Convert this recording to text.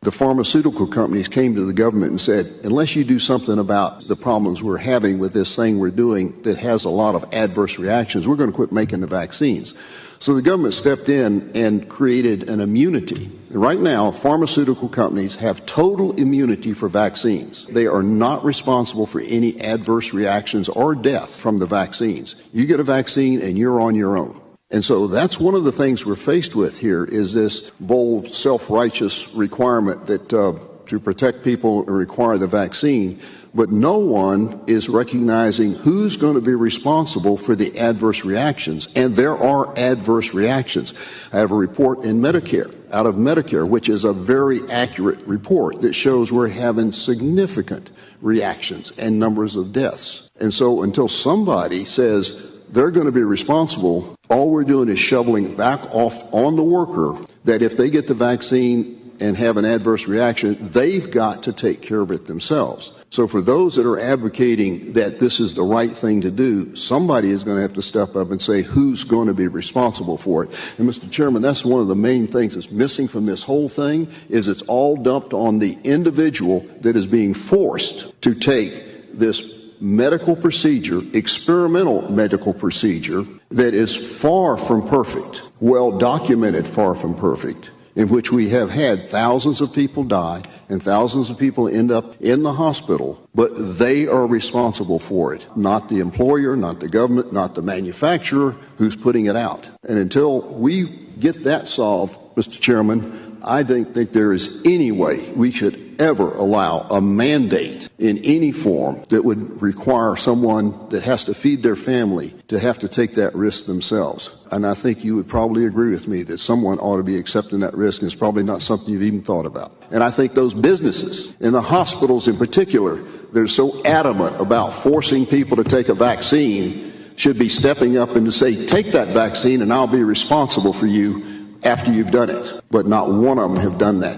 the pharmaceutical companies came to the government and said, unless you do something about the problems we're having with this thing we're doing that has a lot of adverse reactions, we're going to quit making the vaccines. So the government stepped in and created an immunity. Right now, pharmaceutical companies have total immunity for vaccines. They are not responsible for any adverse reactions or death from the vaccines. You get a vaccine and you're on your own. And so that's one of the things we're faced with here is this bold, self-righteous requirement that to protect people and require the vaccine. But no one is recognizing who's going to be responsible for the adverse reactions. And there are adverse reactions. I have a report in Medicare, out of Medicare, which is a very accurate report that shows we're having significant reactions and numbers of deaths. And so until somebody says they're going to be responsible, all we're doing is shoveling back off on the worker that if they get the vaccine and have an adverse reaction, they've got to take care of it themselves. So for those that are advocating that this is the right thing to do, somebody is going to have to step up and say who's going to be responsible for it. And Mr. Chairman, that's one of the main things that's missing from this whole thing is it's all dumped on the individual that is being forced to take this medical procedure, experimental medical procedure that is far from perfect, well documented far from perfect, in which we have had thousands of people die and thousands of people end up in the hospital, but they are responsible for it, not the employer, not the government, not the manufacturer who's putting it out. And until we get that solved, Mr. Chairman, I don't think there is any way we should ever allow a mandate in any form that would require someone that has to feed their family to have to take that risk themselves. And I think you would probably agree with me that someone ought to be accepting that risk, and it's probably not something you've even thought about. And I think those businesses, and the hospitals in particular, that are so adamant about forcing people to take a vaccine should be stepping up and to say, take that vaccine and I'll be responsible for you after you've done it. But not one of them have done that.